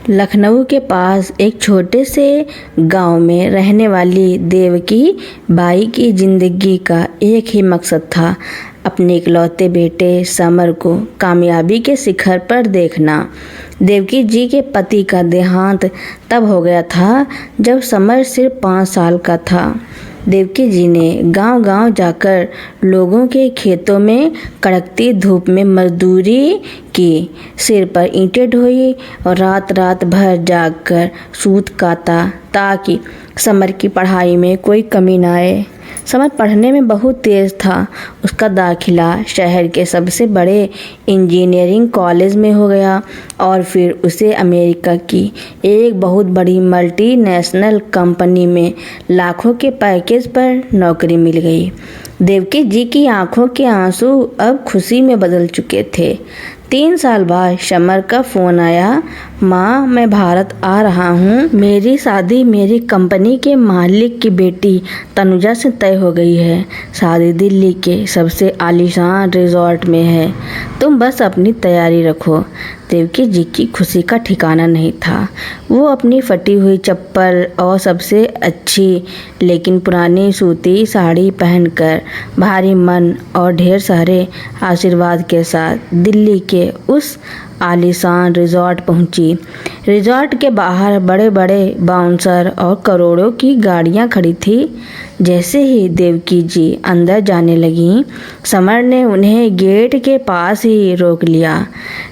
लखनऊ के पास एक छोटे से गांव में रहने वाली देवकी बाई की जिंदगी का एक ही मकसद था, अपने इकलौते बेटे समर को कामयाबी के शिखर पर देखना। देवकी जी के पति का देहांत तब हो गया था जब समर सिर्फ 5 साल का था। देवकी जी ने गांव-गांव जाकर लोगों के खेतों में कड़कती धूप में मजदूरी की, सिर पर ईंटें ढोई और रात भर जागकर सूत काता ताकि समर की पढ़ाई में कोई कमी न आए। समर पढ़ने में बहुत तेज था। उसका दाखिला शहर के सबसे बड़े इंजीनियरिंग कॉलेज में हो गया और फिर उसे अमेरिका की एक बहुत बड़ी मल्टीनेशनल कंपनी में लाखों के पैकेज पर नौकरी मिल गई। देवकी जी की आंखों के आंसू अब खुशी में बदल चुके थे। 3 साल बाद समर का फ़ोन आया, माँ मैं भारत आ रहा हूँ। मेरी शादी मेरी कंपनी के मालिक की बेटी तनुजा से तय हो गई है। शादी दिल्ली के सबसे आलीशान रिजॉर्ट में है। तुम बस अपनी तैयारी रखो। देवकी जी की खुशी का ठिकाना नहीं था। वो अपनी फटी हुई चप्पल और सबसे अच्छी लेकिन पुरानी सूती साड़ी पहनकर भारी मन और ढेर सारे आशीर्वाद के साथ दिल्ली के उस आलीशान रिजॉर्ट पहुंची। रिजॉर्ट के बाहर बड़े बड़े बाउंसर और करोड़ों की गाड़ियां खड़ी थी। जैसे ही देवकी जी अंदर जाने लगीं, समर ने उन्हें गेट के पास ही रोक लिया।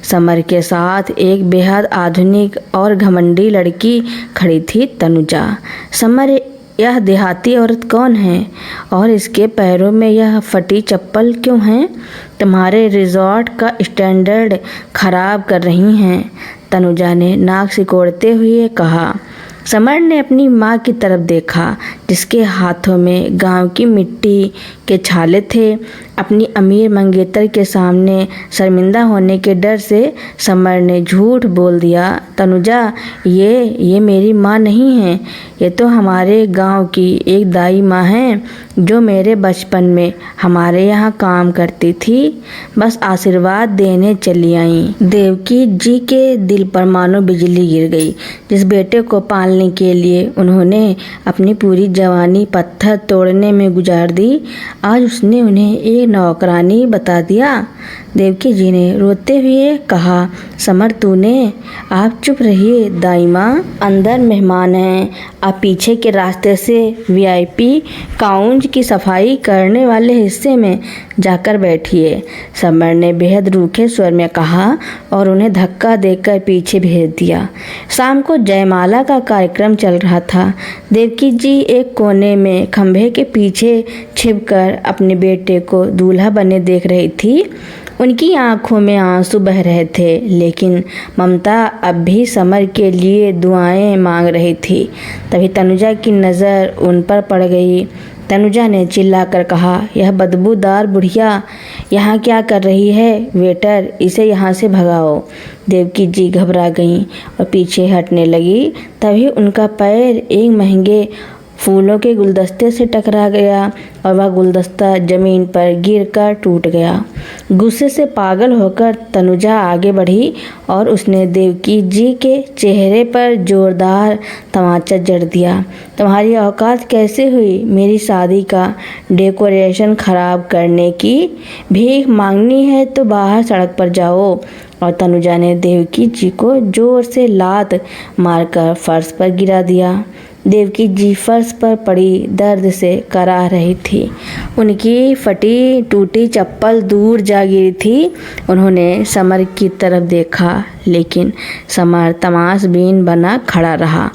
समर के साथ एक बेहद आधुनिक और घमंडी लड़की खड़ी थी, तनुजा। समर, यह देहाती औरत कौन है और इसके पैरों में यह फटी चप्पल क्यों है? तुम्हारे रिजॉर्ट का स्टैंडर्ड खराब कर रही हैं, तनुजा ने नाक सिकोड़ते हुए कहा। समर ने अपनी माँ की तरफ देखा, जिसके हाथों में गांव की मिट्टी के छाले थे। अपनी अमीर मंगेतर के सामने शर्मिंदा होने के डर से समर ने झूठ बोल दिया। तनुजा, ये मेरी माँ नहीं है। ये तो हमारे गांव की एक दाई माँ है जो मेरे बचपन में हमारे यहाँ काम करती थी। बस आशीर्वाद देने चली आई। देवकी जी के दिल पर मानो बिजली गिर गई। जिस बेटे को पालने के लिए उन्होंने अपनी पूरी जवानी पत्थर तोड़ने में गुजार दी, आज उसने उन्हें एक नौकरानी बता दिया। देवकी जी ने रोते हुए कहा, समर तूने। आप चुप रहिए दाई माँ, अंदर मेहमान हैं। आप पीछे के रास्ते से वीआईपी काउंज की सफाई करने वाले हिस्से में जाकर बैठिए, समर ने बेहद रूखे स्वर में कहा और उन्हें धक्का देकर पीछे भेज दिया। शाम को जयमाला का कार्यक्रम चल रहा था। देवकी जी एक कोने में खंभे के पीछे छिपकर अपने बेटे को दूल्हा बने देख रही थी। उनकी आंखों में आंसू बह रहे थे, लेकिन ममता अब भी समर के लिए दुआएं मांग रही थी। तभी तनुजा की नज़र उन पर पड़ गई। तनुजा ने चिल्लाकर कहा, यह बदबूदार बुढ़िया यहाँ क्या कर रही है? वेटर, इसे यहाँ से भगाओ। देवकी जी घबरा गईं और पीछे हटने लगी। तभी उनका पैर एक महंगे फूलों के गुलदस्ते से टकरा गया और वह गुलदस्ता जमीन पर गिरकर टूट गया। गुस्से से पागल होकर तनुजा आगे बढ़ी और उसने देवकी जी के चेहरे पर जोरदार तमाचा जड़ दिया। तुम्हारी औकात कैसे हुई मेरी शादी का डेकोरेशन खराब करने की? भीख मांगनी है तो बाहर सड़क पर जाओ। और तनुजा ने देवकी जी को जोर से लात मारकर फर्श पर गिरा दिया। देवकी जी फर्श पर पड़ी दर्द से कराह रही थी। उनकी फटी टूटी चप्पल दूर जा गिरी थी। उन्होंने समर की तरफ देखा, लेकिन समर तमाशबीन बना खड़ा रहा।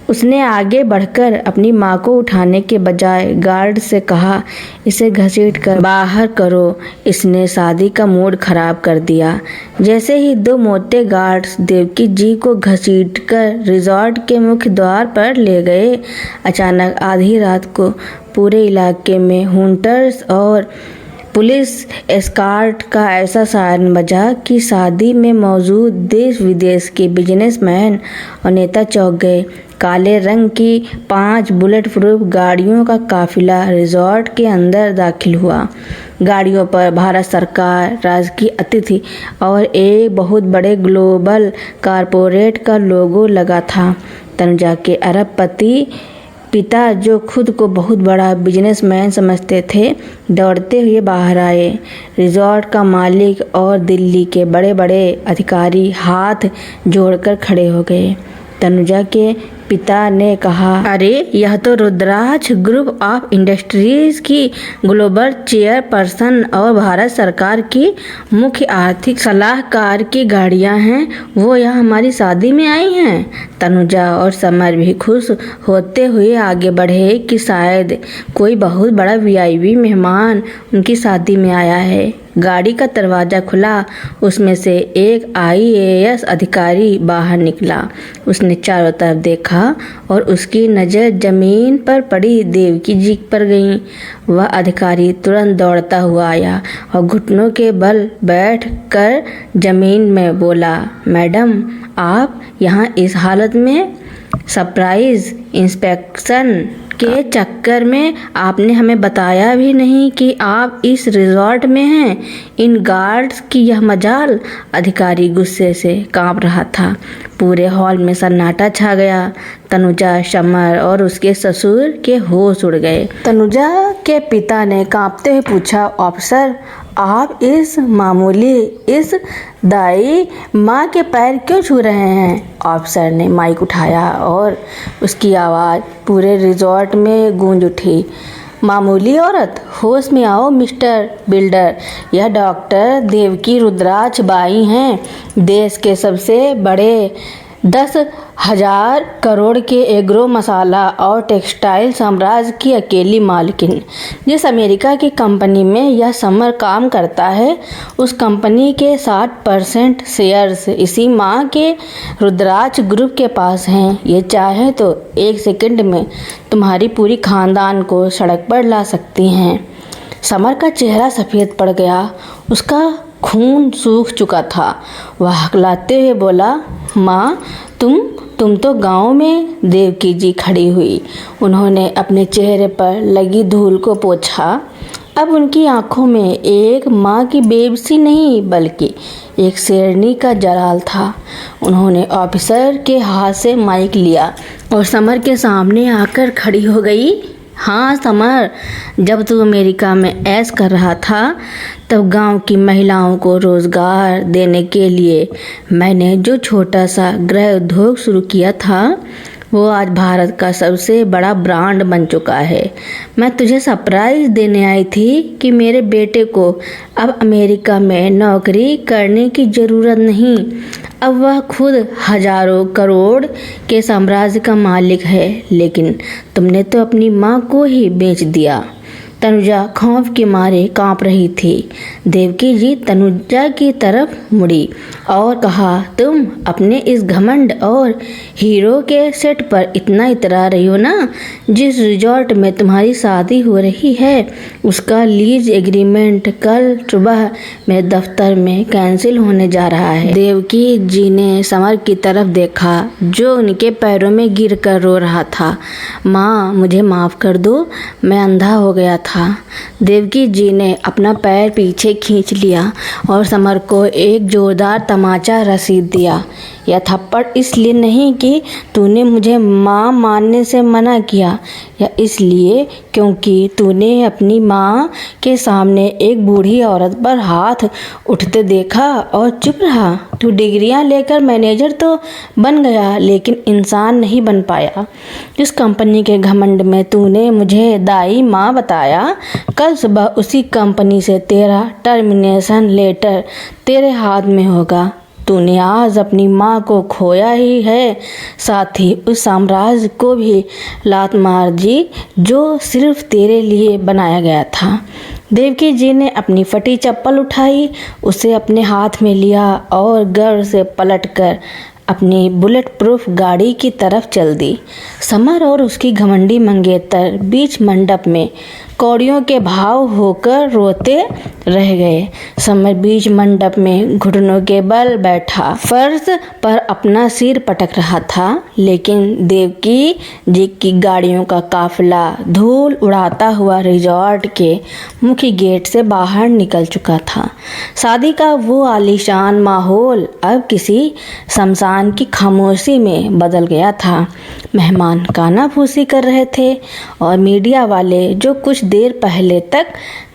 उसने आगे बढ़कर अपनी माँ को उठाने के बजाय गार्ड से कहा, इसे घसीटकर बाहर करो, इसने शादी का मूड खराब कर दिया। जैसे ही 2 मोटे गार्ड्स देवकी जी को घसीटकर रिजॉर्ट के मुख्य द्वार पर ले गए, अचानक आधी रात को पूरे इलाके में हुंटर्स और पुलिस एस्कॉर्ट का ऐसा सायरन बजा कि शादी में मौजूद देश विदेश के बिजनेसमैन और नेता चौंक गए। काले रंग की 5 बुलेट प्रूफ गाड़ियों का काफिला रिजॉर्ट के अंदर दाखिल हुआ। गाड़ियों पर भारत सरकार, राजकीय अतिथि और एक बहुत बड़े ग्लोबल कॉरपोरेट का लोगो लगा था। तनुजा के अरबपति पिता, जो खुद को बहुत बड़ा बिजनेसमैन समझते थे, दौड़ते हुए बाहर आए। रिजॉर्ट का मालिक और दिल्ली के बड़े बड़े अधिकारी हाथ जोड़कर खड़े हो गए। तनुजा के पिता ने कहा, अरे यह तो रुद्राक्ष ग्रुप ऑफ इंडस्ट्रीज की ग्लोबल चेयरपर्सन और भारत सरकार की मुख्य आर्थिक सलाहकार की गाड़ियां हैं। वो यहाँ हमारी शादी में आई हैं। तनुजा और समर भी खुश होते हुए आगे बढ़े कि शायद कोई बहुत बड़ा वीआईपी मेहमान उनकी शादी में आया है। गाड़ी का दरवाज़ा खुला। उसमें से एक आईएएस अधिकारी बाहर निकला। उसने चारों तरफ देखा और उसकी नज़र जमीन पर पड़ी देवकी जी पर गई। वह अधिकारी तुरंत दौड़ता हुआ आया और घुटनों के बल बैठ कर जमीन में बोला, मैडम, आप यहाँ इस हालत में? सरप्राइज इंस्पेक्शन के चक्कर में आपने हमें बताया भी नहीं कि आप इस रिजॉर्ट में हैं। इन गार्ड्स की यह मजाल। अधिकारी गुस्से से कांप रहा था। पूरे हॉल में सन्नाटा छा गया। तनुजा, समर और उसके ससुर के होश उड़ गए। तनुजा के पिता ने कांपते हुए पूछा, ऑफिसर, आप इस मामूली इस दाई माँ के पैर क्यों छू रहे हैं? ऑफिसर ने माइक उठाया और उसकी आवाज़ पूरे रिजॉर्ट में गूंज उठी। मामूली औरत, होश में आओ मिस्टर बिल्डर। यह डॉक्टर देवकी रुद्राक्ष बाई हैं, देश के सबसे बड़े 10,000 करोड़ के एग्रो मसाला और टेक्सटाइल साम्राज्य की अकेली मालकिन। जिस अमेरिका की कंपनी में यह समर काम करता है, उस कंपनी के 60% शेयर्स इसी माँ के रुद्राक्ष ग्रुप के पास हैं। ये चाहे तो 1 सेकंड में तुम्हारी पूरी खानदान को सड़क पर ला सकती हैं। समर का चेहरा सफ़ेद पड़ गया। उसका खून सूख चुका था। वह हकलाते हुए बोला, माँ, तुम तो गांव में। देवकी जी खड़ी हुई। उन्होंने अपने चेहरे पर लगी धूल को पोंछा। अब उनकी आंखों में एक माँ की बेबसी नहीं बल्कि एक शेरनी का जलाल था। उन्होंने ऑफिसर के हाथ से माइक लिया और समर के सामने आकर खड़ी हो गई। हाँ समर, जब तू अमेरिका में ऐश कर रहा था तब गांव की महिलाओं को रोज़गार देने के लिए मैंने जो छोटा सा गृह उद्योग शुरू किया था, वो आज भारत का सबसे बड़ा ब्रांड बन चुका है। मैं तुझे सरप्राइज देने आई थी कि मेरे बेटे को अब अमेरिका में नौकरी करने की ज़रूरत नहीं। अब वह खुद हजारों करोड़ के साम्राज्य का मालिक है। लेकिन तुमने तो अपनी माँ को ही बेच दिया। तनुजा खौफ के मारे कांप रही थी। देवकी जी तनुजा की तरफ मुड़ी और कहा, तुम अपने इस घमंड और हीरो के सेट पर इतना इतरा रही हो ना? जिस रिजॉर्ट में तुम्हारी शादी हो रही है उसका लीज एग्रीमेंट कल सुबह मेरे दफ्तर में कैंसिल होने जा रहा है। देवकी जी ने समर की तरफ देखा जो उनके पैरों में गिर कर रो रहा था। माँ, मुझे माफ़ कर दो, मैं अंधा हो गया था। देवकी जी ने अपना पैर पीछे खींच लिया और समर को एक जोरदार तमाचा रसीद दिया। यह थप्पड़ इसलिए नहीं कि तूने मुझे माँ मानने से मना किया, या इसलिए क्योंकि तूने अपनी माँ के सामने एक बूढ़ी औरत पर हाथ उठते देखा और चुप रहा। तू डिग्रियाँ लेकर मैनेजर तो बन गया लेकिन इंसान नहीं बन पाया। जिस कंपनी के घमंड में तूने मुझे दाई माँ बताया, कल सुबह उसी कंपनी से तेरा टर्मिनेशन लेटर तेरे हाथ में होगा। तूने आज अपनी माँ को खोया ही है, साथ ही उस साम्राज्य को भी लात मार दी जो सिर्फ तेरे लिए बनाया गया था। देवकी जी ने अपनी फटी चप्पल उठाई, उसे अपने हाथ में लिया और गर्व से पलटकर अपनी बुलेट प्रूफ गाड़ी की तरफ चल दी। समर और उसकी घमंडी मंगेतर बीच मंडप में कौड़ियों के भाव होकर रोते रह गए। समर बीच मंडप में घुटनों के बल बैठा फर्श पर अपना सिर पटक रहा था, लेकिन देवकी जी की गाड़ियों का काफिला धूल उड़ाता हुआ रिजॉर्ट के मुख्य गेट से बाहर निकल चुका था। शादी का वो आलीशान माहौल अब किसी शमशान की खामोशी में बदल गया था। मेहमान कानाफूसी कर रहे थे और मीडिया वाले जो कुछ देर पहले तक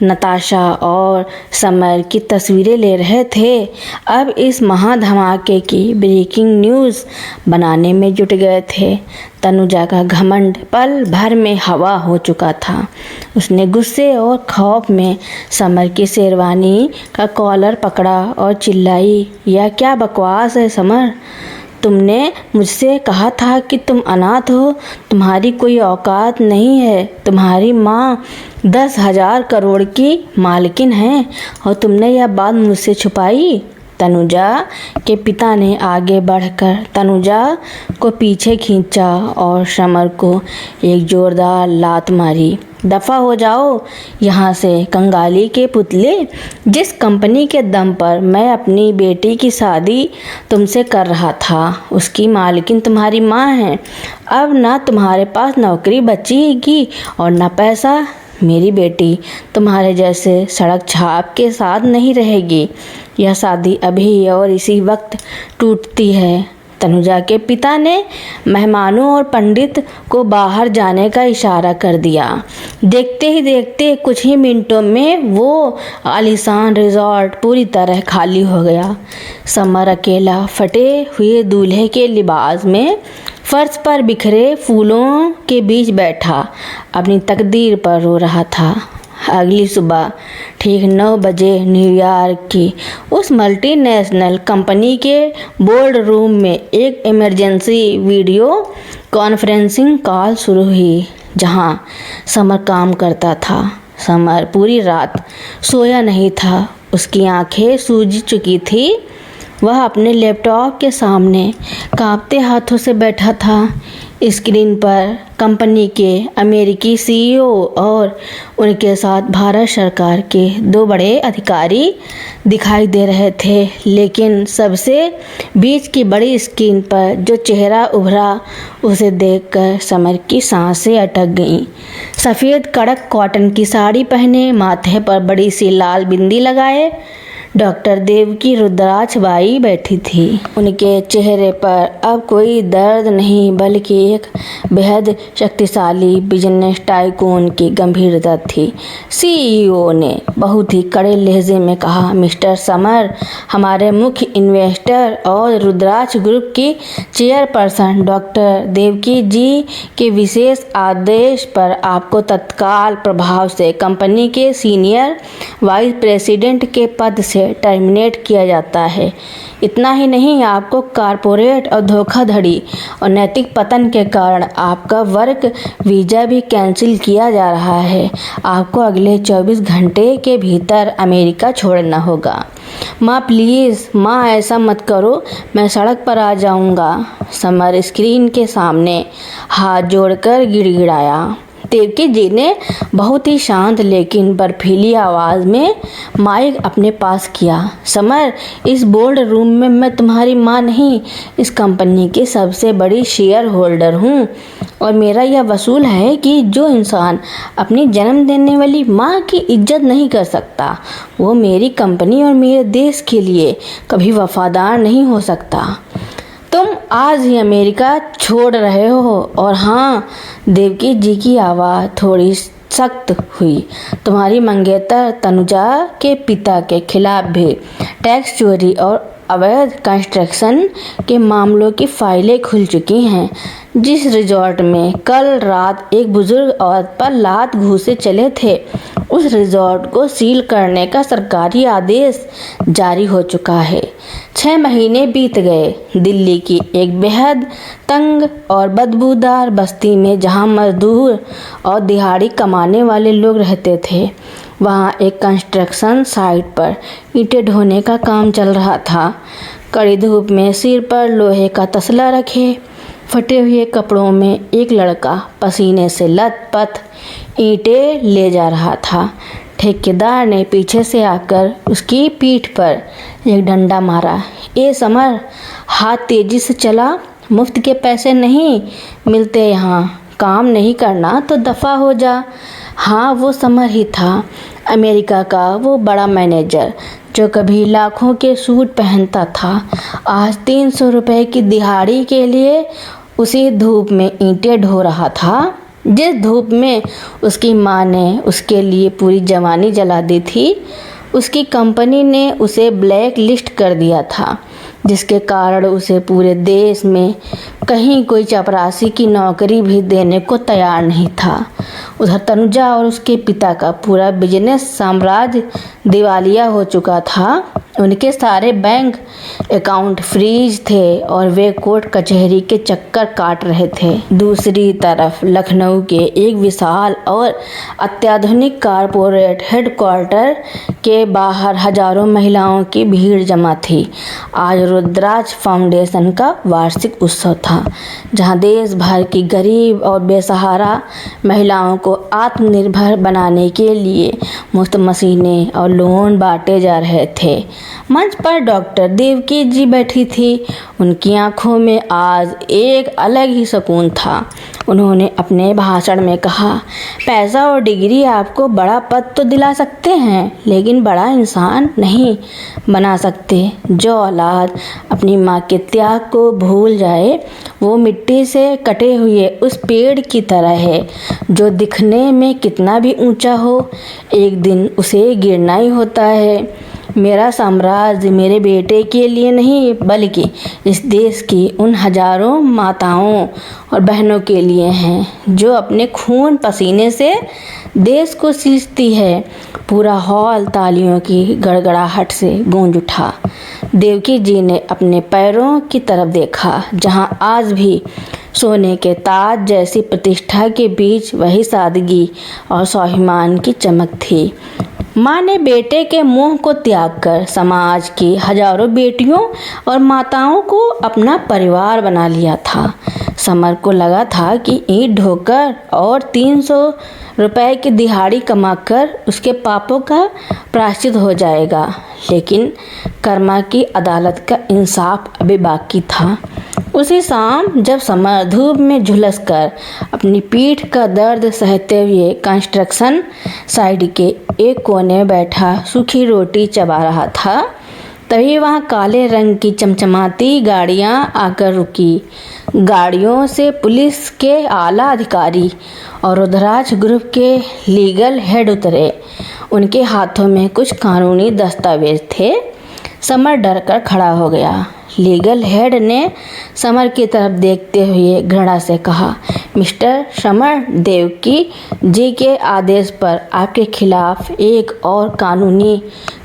नताशा और समर की तस्वीरें ले रहे थे, अब इस महाधमाके की ब्रेकिंग न्यूज़ बनाने में जुट गए थे। तनुजा का घमंड पल भर में हवा हो चुका था। उसने गुस्से और खौफ में समर की शेरवानी का कॉलर पकड़ा और चिल्लाई, यह क्या बकवास है समर? तुमने मुझसे कहा था कि तुम अनाथ हो, तुम्हारी कोई औकात नहीं है। तुम्हारी माँ 10,000 करोड़ की मालकिन है और तुमने यह बात मुझसे छुपाई। तनुजा के पिता ने आगे बढ़कर तनुजा को पीछे खींचा और समर को एक जोरदार लात मारी। दफा हो जाओ यहाँ से कंगाली के पुतले। जिस कंपनी के दम पर मैं अपनी बेटी की शादी तुमसे कर रहा था, उसकी मालकिन तुम्हारी माँ है। अब ना तुम्हारे पास नौकरी बचेगी और ना पैसा। मेरी बेटी तुम्हारे जैसे सड़क छाप के साथ नहीं रहेगी। यह शादी अभी और इसी वक्त टूटती है। तनुजा के पिता ने मेहमानों और पंडित को बाहर जाने का इशारा कर दिया। देखते ही देखते कुछ ही मिनटों में वो आलीशान रिजॉर्ट पूरी तरह खाली हो गया। समर अकेला फटे हुए दूल्हे के लिबास में फर्श पर बिखरे फूलों के बीच बैठा अपनी तकदीर पर रो रहा था। अगली सुबह ठीक 9 बजे न्यूयॉर्क की उस मल्टीनेशनल कंपनी के बोर्ड रूम में एक इमरजेंसी वीडियो कॉन्फ्रेंसिंग कॉल शुरू हुई, जहां समर काम करता था। समर पूरी रात सोया नहीं था। उसकी आंखें सूज चुकी थी। वह अपने लैपटॉप के सामने कांपते हाथों से बैठा था। स्क्रीन पर कंपनी के अमेरिकी सीईओ और उनके साथ भारत सरकार के 2 बड़े अधिकारी दिखाई दे रहे थे, लेकिन सबसे बीच की बड़ी स्क्रीन पर जो चेहरा उभरा, उसे देखकर समर की सांसें अटक गईं। सफ़ेद कड़क कॉटन की साड़ी पहने, माथे पर बड़ी सी लाल बिंदी लगाए डॉक्टर देवकी रुद्राक्षबाई बैठी थी। उनके चेहरे पर अब कोई दर्द नहीं, बल्कि एक बेहद शक्तिशाली बिजनेस टाइकून की गंभीरता थी। सीईओ ने बहुत ही कड़े लहजे में कहा, मिस्टर समर, हमारे मुख्य इन्वेस्टर और रुद्राक्ष ग्रुप की चेयरपर्सन डॉक्टर देवकी जी के विशेष आदेश पर आपको तत्काल प्रभाव से कंपनी के सीनियर वाइस प्रेसिडेंट के पद से टर्मिनेट किया जाता है। इतना ही नहीं, आपको कारपोरेट और धोखाधड़ी और नैतिक पतन के कारण आपका वर्क वीज़ा भी कैंसिल किया जा रहा है। आपको अगले 24 घंटे के भीतर अमेरिका छोड़ना होगा। माँ प्लीज़, माँ ऐसा मत करो, मैं सड़क पर आ जाऊँगा। समर स्क्रीन के सामने हाथ जोड़कर गिड़गिड़ाया। देवकी जी ने बहुत ही शांत लेकिन बर्फीली आवाज़ में माइक अपने पास किया। समर, इस बोर्ड रूम में मैं तुम्हारी माँ नहीं, इस कंपनी की सबसे बड़ी शेयर होल्डर हूँ और मेरा यह वसूल है कि जो इंसान अपनी जन्म देने वाली माँ की इज्जत नहीं कर सकता, वो मेरी कंपनी और मेरे देश के लिए कभी वफादार नहीं हो सकता। तुम आज ही अमेरिका छोड़ रहे हो। और हाँ, देवकी जी की आवाज़ थोड़ी सख्त हुई, तुम्हारी मंगेतर तनुजा के पिता के खिलाफ भी टैक्स चोरी और अवैध कंस्ट्रक्शन के मामलों की फाइलें खुल चुकी हैं। जिस रिजॉर्ट में कल रात एक बुजुर्ग औरत पर लात घूंसे चले थे, उस रिजॉर्ट को सील करने का सरकारी आदेश जारी हो चुका है। 6 महीने बीत गए। दिल्ली की एक बेहद तंग और बदबूदार बस्ती में जहां मजदूर और दिहाड़ी कमाने वाले लोग रहते थे, वहां एक कंस्ट्रक्शन साइट पर ईंटें ढोने का काम चल रहा था। कड़ी धूप में सिर पर लोहे का तसला रखे फटे हुए कपड़ों में एक लड़का पसीने से लथपथ ईंटें ले जा रहा था। ठेकेदार ने पीछे से आकर उसकी पीठ पर एक डंडा मारा। ए समर, हाथ तेजी से चला, मुफ्त के पैसे नहीं मिलते यहाँ। काम नहीं करना तो दफ़ा हो जा। हाँ, वो समर ही था, अमेरिका का वो बड़ा मैनेजर जो कभी लाखों के सूट पहनता था। आज 300 रुपए की दिहाड़ी के लिए उसी धूप में ईंटें ढो रहा था, जिस धूप में उसकी माँ ने उसके लिए पूरी जवानी जला दी थी। उसकी कंपनी ने उसे ब्लैक लिस्ट कर दिया था, जिसके कारण उसे पूरे देश में कहीं कोई चपरासी की नौकरी भी देने को तैयार नहीं था। उधर तनुजा और उसके पिता का पूरा बिजनेस साम्राज्य दिवालिया हो चुका था। उनके सारे बैंक अकाउंट फ्रीज थे और वे कोर्ट कचहरी के चक्कर काट रहे थे। दूसरी तरफ लखनऊ के एक विशाल और अत्याधुनिक कॉरपोरेट हेडक्वार्टर के बाहर हजारों महिलाओं की भीड़ जमा थी। आज रुद्राज फाउंडेशन का वार्षिक उत्सव था, जहां देश भर की गरीब और बेसहारा महिलाओं को आत्मनिर्भर बनाने के लिए मुफ्त मशीनें और लोन बांटे जा रहे थे। मंच पर डॉक्टर देवकी जी बैठी थी। उनकी आंखों में आज एक अलग ही सुकून था। उन्होंने अपने भाषण में कहा, पैसा और डिग्री आपको बड़ा पद तो दिला सकते हैं, लेकिन बड़ा इंसान नहीं बना सकते। जो औलाद अपनी माँ के त्याग को भूल जाए, वो मिट्टी से कटे हुए उस पेड़ की तरह है, जो दिखने में कितना भी ऊंचा हो, एक दिन उसे गिरना ही होता है। मेरा साम्राज्य मेरे बेटे के लिए नहीं, बल्कि इस देश की उन हजारों माताओं और बहनों के लिए हैं, जो अपने खून पसीने से देश को सींचती है। पूरा हॉल तालियों की गड़गड़ाहट से गूंज उठा। देवकी जी ने अपने पैरों की तरफ देखा, जहां आज भी सोने के ताज जैसी प्रतिष्ठा के बीच वही सादगी और स्वाभिमान की चमक थी। माँ ने बेटे के मोह को त्याग कर समाज की हजारों बेटियों और माताओं को अपना परिवार बना लिया था। समर को लगा था कि ईंट ढोकर और 300 रुपए की दिहाड़ी कमाकर उसके पापों का प्रायश्चित हो जाएगा, लेकिन कर्मा की अदालत का इंसाफ अभी बाकी था। उसी शाम जब समर धूप में झुलस कर अपनी पीठ का दर्द सहते हुए कंस्ट्रक्शन साइट के एक कोने में बैठा सूखी रोटी चबा रहा था, तभी वहां काले रंग की चमचमाती गाड़ियां आकर रुकी। गाड़ियों से पुलिस के आला अधिकारी और रुद्राज ग्रुप के लीगल हेड उतरे। उनके हाथों में कुछ कानूनी दस्तावेज थे। समर डर कर खड़ा हो गया। लीगल हेड ने समर की तरफ देखते हुए घृणा से कहा, मिस्टर समर, देवकी जी के आदेश पर आपके खिलाफ एक और कानूनी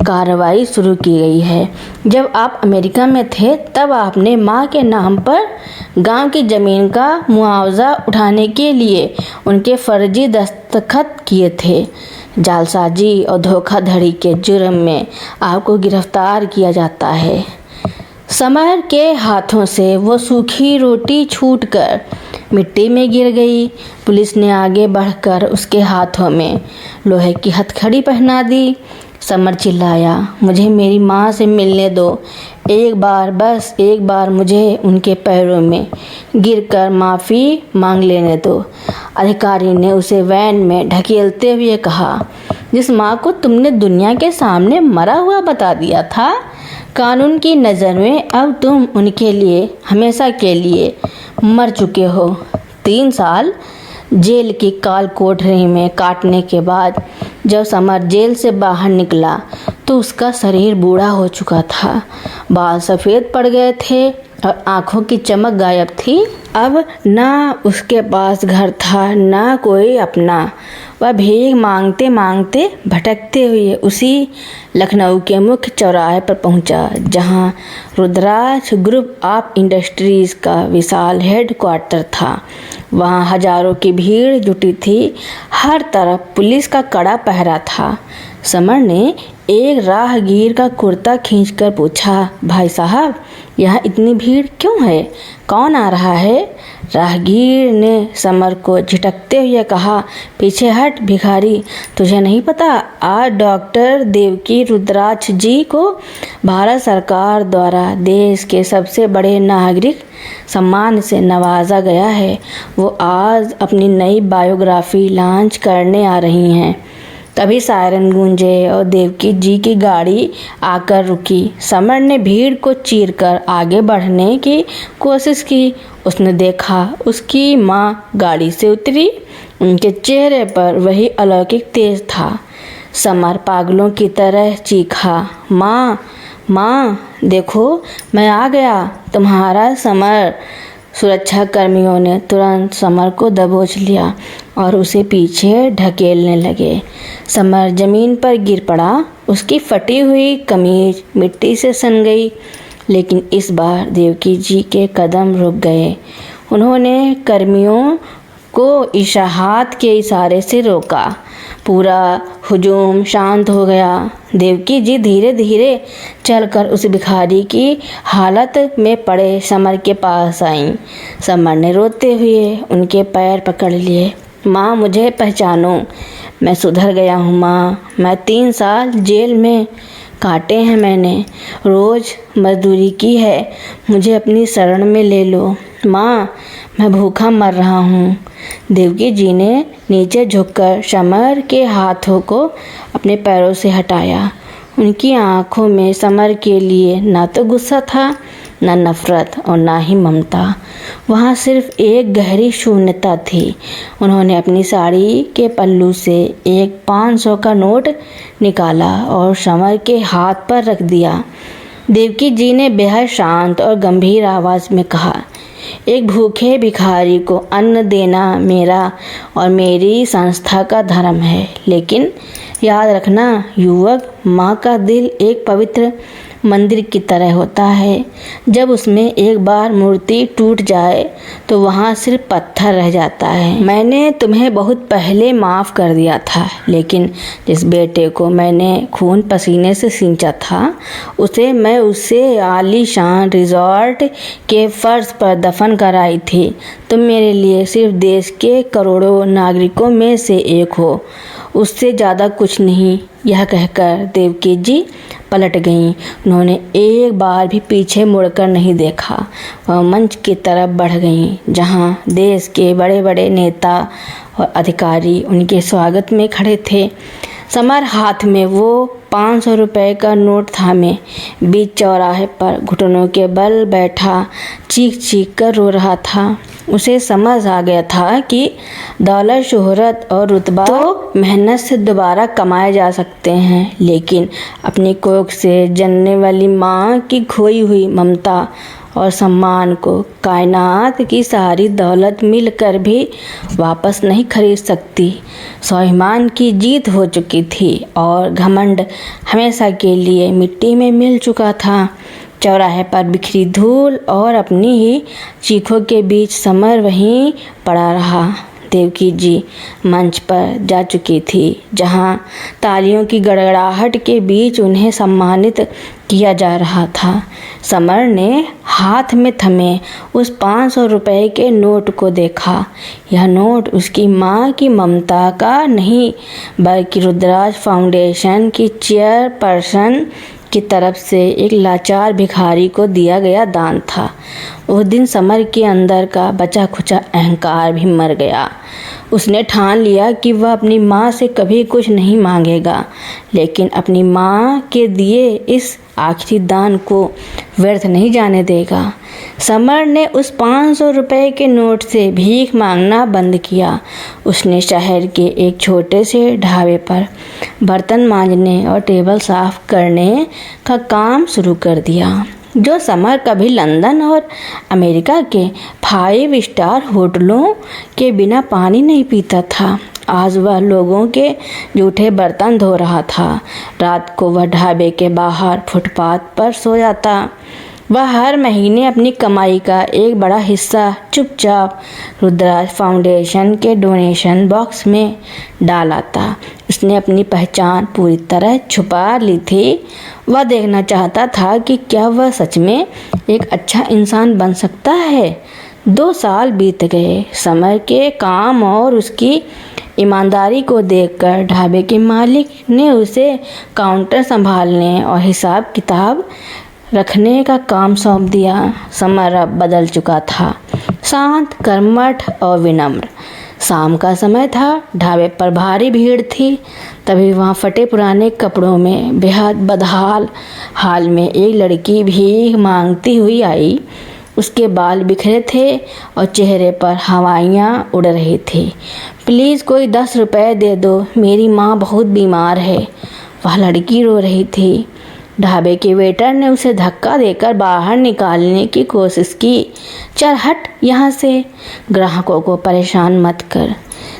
कार्रवाई शुरू की गई है। जब आप अमेरिका में थे, तब आपने मां के नाम पर गांव की जमीन का मुआवजा उठाने के लिए उनके फर्जी दस्तखत किए थे। जालसाजी और धोखाधड़ी के जुर्म में आपको गिरफ्तार किया जाता है। समर के हाथों से वो सूखी रोटी छूटकर मिट्टी में गिर गई। पुलिस ने आगे बढ़कर उसके हाथों में लोहे की हथकड़ी पहना दी। समर चिल्लाया, मुझे मेरी माँ से मिलने दो। एक बार, बस एक बार मुझे उनके पैरों में गिरकर माफ़ी मांग लेने दो। अधिकारी ने उसे वैन में ढकेलते हुए कहा, जिस माँ को तुमने दुनिया के सामने मरा हुआ बता दिया था, कानून की नज़र में अब तुम उनके लिए हमेशा के लिए मर चुके हो। 3 साल जेल की काल कोठरी में काटने के बाद जब समर जेल से बाहर निकला तो उसका शरीर बूढ़ा हो चुका था। बाल सफ़ेद पड़ गए थे और आंखों की चमक गायब थी। अब ना उसके पास घर था, ना कोई अपना। वह भीख मांगते मांगते भटकते हुए उसी लखनऊ के मुख्य चौराहे पर पहुंचा, जहां रुद्राज ग्रुप ऑफ इंडस्ट्रीज का विशाल हेडक्वार्टर था। वहां हजारों की भीड़ जुटी थी। हर तरफ पुलिस का कड़ा पहरा था। समर ने एक राहगीर का कुर्ता खींचकर पूछा, भाई साहब, यहाँ इतनी भीड़ क्यों है? कौन आ रहा है? राहगीर ने समर को झिटकते हुए कहा, पीछे हट भिखारी, तुझे नहीं पता आज डॉक्टर देवकी रुद्राक्ष जी को भारत सरकार द्वारा देश के सबसे बड़े नागरिक सम्मान से नवाजा गया है। वो आज अपनी नई बायोग्राफी लॉन्च करने आ रही हैं। तभी सायरन गूंजे और देवकी जी की गाड़ी आकर रुकी। समर ने भीड़ को चीरकर आगे बढ़ने की कोशिश की। उसने देखा उसकी माँ गाड़ी से उतरी। उनके चेहरे पर वही अलौकिक तेज था। समर पागलों की तरह चीखा, माँ माँ देखो, मैं आ गया, तुम्हारा समर। सुरक्षा कर्मियों ने तुरंत समर को दबोच लिया और उसे पीछे ढकेलने लगे। समर जमीन पर गिर पड़ा। उसकी फटी हुई कमीज मिट्टी से सन गई। लेकिन इस बार देवकी जी के कदम रुक गए। उन्होंने कर्मियों को हाथ के इशारे से रोका। पूरा हुजूम शांत हो गया। देवकी जी धीरे धीरे चलकर उस भिखारी की हालत में पड़े समर के पास आईं। समर ने रोते हुए उनके पैर पकड़ लिए। माँ, मुझे पहचानो, मैं सुधर गया हूँ माँ। मैं 3 साल जेल में काटे हैं मैंने, रोज़ मजदूरी की है, मुझे अपनी शरण में ले लो। माँ, मैं भूखा मर रहा हूँ। देवकी जी ने नीचे झुककर समर के हाथों को अपने पैरों से हटाया। उनकी आंखों में समर के लिए ना तो गुस्सा था, ना नफरत और ना ही ममता। वहाँ सिर्फ एक गहरी शून्यता थी। उन्होंने अपनी साड़ी के पल्लू से एक 500 का नोट निकाला और समर के हाथ पर रख दिया। देवकी जी ने बेहद शांत और गंभीर आवाज़ में कहा, एक भूखे भिखारी को अन्न देना मेरा और मेरी संस्था का धर्म है। लेकिन याद रखना युवक, माँ का दिल एक पवित्र मंदिर की तरह होता है। जब उसमें एक बार मूर्ति टूट जाए तो वहाँ सिर्फ पत्थर रह जाता है। मैंने तुम्हें बहुत पहले माफ़ कर दिया था, लेकिन जिस बेटे को मैंने खून पसीने से सींचा था उसे आलीशान रिजॉर्ट के फर्श पर दफन कराई थी। तुम मेरे लिए सिर्फ देश के करोड़ों नागरिकों में से एक हो, उससे ज़्यादा कुछ नहीं। यह कहकर देवकी जी पलट गईं। उन्होंने एक बार भी पीछे मुड़कर नहीं देखा। वह मंच की तरफ बढ़ गईं, जहां देश के बड़े बड़े नेता और अधिकारी उनके स्वागत में खड़े थे। समर हाथ में वो 500 रुपए का नोट थामे बीच चौराहे पर घुटनों के बल बैठा चीख चीख कर रो रहा था। उसे समझ आ गया था कि दौलत, शोहरत और रुतबा तो मेहनत से दोबारा कमाए जा सकते हैं, लेकिन अपनी कोख से जलने वाली माँ की खोई हुई ममता और सम्मान को कायनात की सारी दौलत मिलकर भी वापस नहीं खरीद सकती। स्वाभिमान की जीत हो चुकी थी और घमंड हमेशा के लिए मिट्टी में मिल चुका था। चौराहे पर बिखरी धूल और अपनी ही चीखों के बीच समर वहीं पड़ा रहा। देवकी जी मंच पर जा चुकी थी, जहां तालियों की गड़गड़ाहट के बीच उन्हें सम्मानित किया जा रहा था। समर ने हाथ में थमे उस 500 रुपए के नोट को देखा। यह नोट उसकी माँ की ममता का नहीं, बल्कि रुद्राक्ष फाउंडेशन की चेयरपर्सन की तरफ से एक लाचार भिखारी को दिया गया दान था। उस दिन समर के अंदर का बचा खुचा अहंकार भी मर गया। उसने ठान लिया कि वह अपनी माँ से कभी कुछ नहीं मांगेगा, लेकिन अपनी माँ के दिए इस आखिरी दान को व्यर्थ नहीं जाने देगा। समर ने उस 500 रुपए के नोट से भीख मांगना बंद किया। उसने शहर के एक छोटे से ढाबे पर बर्तन मांजने और टेबल साफ करने का काम शुरू कर दिया। जो समर कभी लंदन और अमेरिका के 5 स्टार होटलों के बिना पानी नहीं पीता था, आज वह लोगों के जूठे बर्तन धो रहा था। रात को वह ढाबे के बाहर फुटपाथ पर सो जाता। वह हर महीने अपनी कमाई का एक बड़ा हिस्सा चुपचाप रुद्राज फाउंडेशन के डोनेशन बॉक्स में डाल आता। उसने अपनी पहचान पूरी तरह छुपा ली थी। वह देखना चाहता था कि क्या वह सच में एक अच्छा इंसान बन सकता है। 2 साल बीत गए। समर के काम और उसकी ईमानदारी को देखकर ढाबे के मालिक ने उसे काउंटर संभालने और हिसाब किताब रखने का काम सौंप दिया। समर अब बदल चुका था, शांत, कर्मठ और विनम्र। शाम का समय था, ढाबे पर भारी भीड़ थी। तभी वहाँ फटे पुराने कपड़ों में बेहद बदहाल हाल में एक लड़की भीख मांगती हुई आई। उसके बाल बिखरे थे और चेहरे पर हवाइयाँ उड़ रही थी। प्लीज़ कोई 10 रुपए दे दो, मेरी माँ बहुत बीमार है, वह लड़की रो रही थी। ढाबे के वेटर ने उसे धक्का देकर बाहर निकालने की कोशिश की। चल हट यहाँ से, ग्राहकों को परेशान मत कर।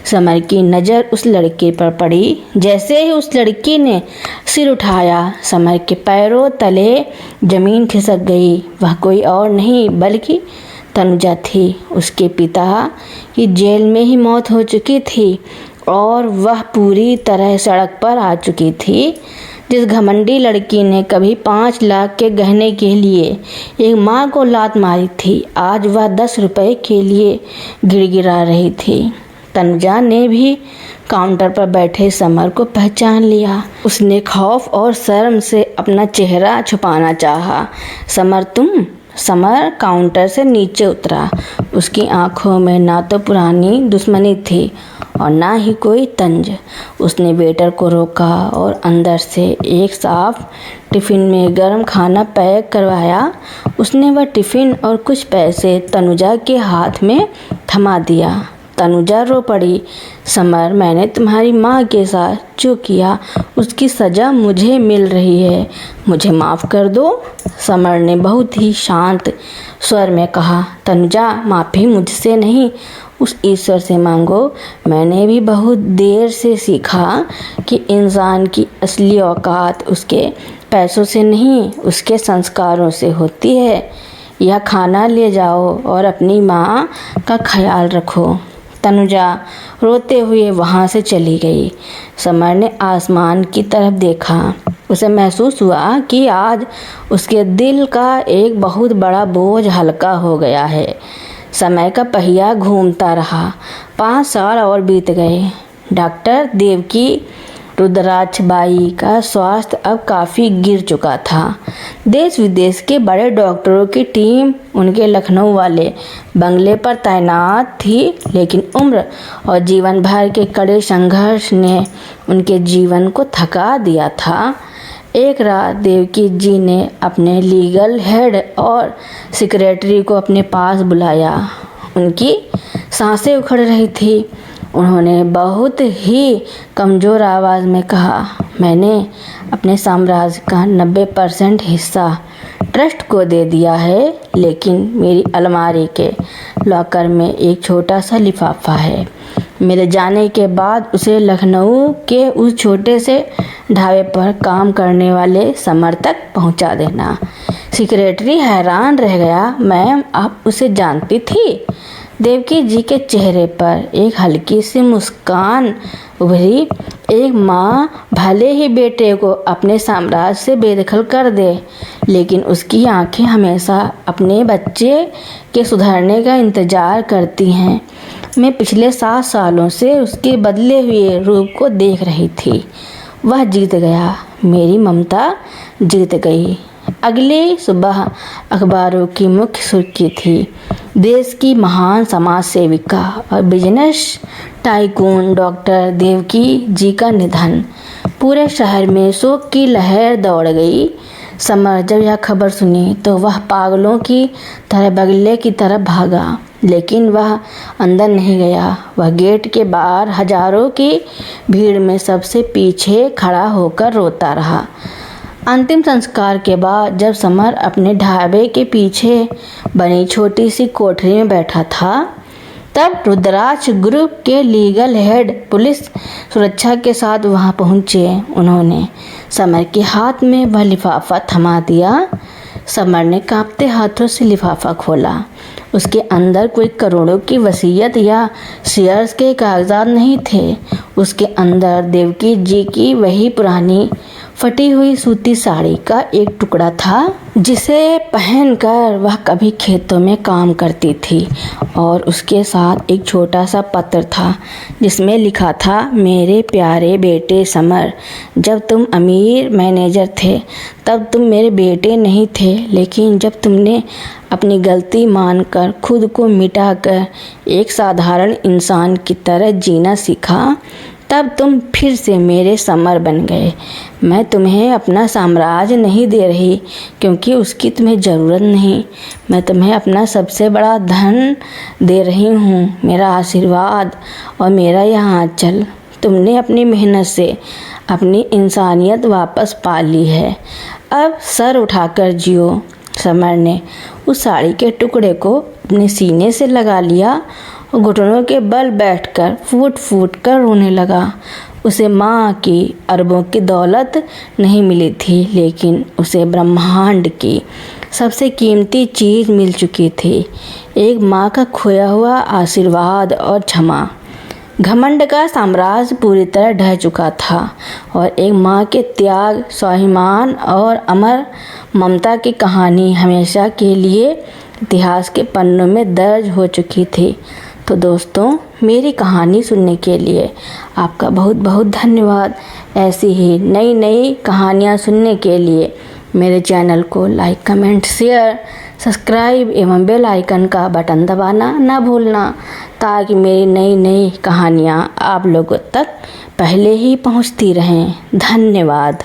समर की नज़र उस लड़की पर पड़ी। जैसे ही उस लड़की ने सिर उठाया, समर के पैरों तले जमीन खिसक गई। वह कोई और नहीं बल्कि तनुजा थी। उसके पिता की जेल में ही मौत हो चुकी थी और वह पूरी तरह सड़क पर आ चुकी थी। जिस घमंडी लड़की ने कभी 5 लाख के गहने के लिए एक माँ को लात मारी थी, आज वह 10 रुपए के लिए गिड़गिड़ा रही थी। तनुजा ने भी काउंटर पर बैठे समर को पहचान लिया। उसने खौफ और शर्म से अपना चेहरा छुपाना चाहा। समर, तुम? समर काउंटर से नीचे उतरा। उसकी आंखों में ना तो पुरानी दुश्मनी थी और ना ही कोई तंज। उसने वेटर को रोका और अंदर से एक साफ टिफ़िन में गर्म खाना पैक करवाया। उसने वह टिफ़िन और कुछ पैसे तनुजा के हाथ में थमा दिया। तनुजा रो पड़ी। समर, मैंने तुम्हारी माँ के साथ जो किया उसकी सज़ा मुझे मिल रही है, मुझे माफ़ कर दो। समर ने बहुत ही शांत स्वर में कहा। तनुजा, माफ़ी मुझसे नहीं, उस ईश्वर से मांगो। मैंने भी बहुत देर से सीखा कि इंसान की असली औकात उसके पैसों से नहीं, उसके संस्कारों से होती है। यह खाना ले जाओ और अपनी माँ का ख्याल रखो। तनुजा रोते हुए वहाँ से चली गई। समर ने आसमान की तरफ देखा। उसे महसूस हुआ कि आज उसके दिल का एक बहुत बड़ा बोझ हल्का हो गया है। समय का पहिया घूमता रहा। 5 साल और बीत गए। डॉक्टर देवकी रुद्राक्षबाई का स्वास्थ्य अब काफ़ी गिर चुका था। देश विदेश के बड़े डॉक्टरों की टीम उनके लखनऊ वाले बंगले पर तैनात थी, लेकिन उम्र और जीवन भर के कड़े संघर्ष ने उनके जीवन को थका दिया था। एक रात देवकी जी ने अपने लीगल हेड और सेक्रेटरी को अपने पास बुलाया। उनकी सांसें उखड़ रही थी। उन्होंने बहुत ही कमज़ोर आवाज़ में कहा, मैंने अपने साम्राज्य का 90% हिस्सा ट्रस्ट को दे दिया है, लेकिन मेरी अलमारी के लॉकर में एक छोटा सा लिफाफा है। मेरे जाने के बाद उसे लखनऊ के उस छोटे से ढाबे पर काम करने वाले समर तक पहुंचा देना। सेक्रेटरी हैरान रह गया। मैम, आप उसे जानती थी? देवकी जी के चेहरे पर एक हल्की सी मुस्कान उभरी। एक माँ भले ही बेटे को अपने साम्राज्य से बेदखल कर दे, लेकिन उसकी आंखें हमेशा अपने बच्चे के सुधरने का इंतज़ार करती हैं। मैं पिछले 7 सालों से उसके बदले हुए रूप को देख रही थी। वह जीत गया, मेरी ममता जीत गई। अगली सुबह अखबारों की मुख्य सुर्खी थी, देश की महान समाज सेविका और बिजनेस टाइकून डॉक्टर देवकी जी का निधन। पूरे शहर में शोक की लहर दौड़ गई। समर जब यह खबर सुनी तो वह पागलों की तरह बगले की तरफ भागा, लेकिन वह अंदर नहीं गया। वह गेट के बाहर हजारों की भीड़ में सबसे पीछे खड़ा होकर रोता रहा। अंतिम संस्कार के बाद जब समर अपने ढाबे के पीछे बनी छोटी सी कोठरी में बैठा था, तब रुद्राक्ष ग्रुप के लीगल हेड पुलिस सुरक्षा के साथ वहां पहुंचे। उन्होंने समर के हाथ में वह लिफाफा थमा दिया। समर ने कांपते हाथों से लिफाफा खोला। उसके अंदर कोई करोड़ों की वसीयत या शेयर्स के कागजात नहीं थे। उसके अंदर देवकी जी की वही पुरानी फटी हुई सूती साड़ी का एक टुकड़ा था जिसे पहनकर वह कभी खेतों में काम करती थी, और उसके साथ एक छोटा सा पत्र था जिसमें लिखा था, मेरे प्यारे बेटे समर, जब तुम अमीर मैनेजर थे तब तुम मेरे बेटे नहीं थे, लेकिन जब तुमने अपनी गलती मानकर खुद को मिटाकर एक साधारण इंसान की तरह जीना सीखा तब तुम फिर से मेरे समर बन गए। मैं तुम्हें अपना साम्राज्य नहीं दे रही क्योंकि उसकी तुम्हें ज़रूरत नहीं, मैं तुम्हें अपना सबसे बड़ा धन दे रही हूँ, मेरा आशीर्वाद और मेरा यह आंचल। तुमने अपनी मेहनत से अपनी इंसानियत वापस पा ली है, अब सर उठाकर जियो। समर ने उस साड़ी के टुकड़े को अपने सीने से लगा लिया और घुटनों के बल बैठकर फूट फूट कर रोने लगा। उसे माँ की अरबों की दौलत नहीं मिली थी, लेकिन उसे ब्रह्मांड की सबसे कीमती चीज़ मिल चुकी थी, एक माँ का खोया हुआ आशीर्वाद और क्षमा। घमंड का साम्राज्य पूरी तरह ढह चुका था और एक माँ के त्याग, स्वाभिमान और अमर ममता की कहानी हमेशा के लिए इतिहास के पन्नों में दर्ज हो चुकी थी। तो दोस्तों, मेरी कहानी सुनने के लिए आपका बहुत बहुत धन्यवाद। ऐसी ही नई नई कहानियाँ सुनने के लिए मेरे चैनल को लाइक, कमेंट, शेयर, सब्सक्राइब एवं बेल आइकन का बटन दबाना ना भूलना, ताकि मेरी नई नई कहानियाँ आप लोगों तक पहले ही पहुँचती रहें। धन्यवाद।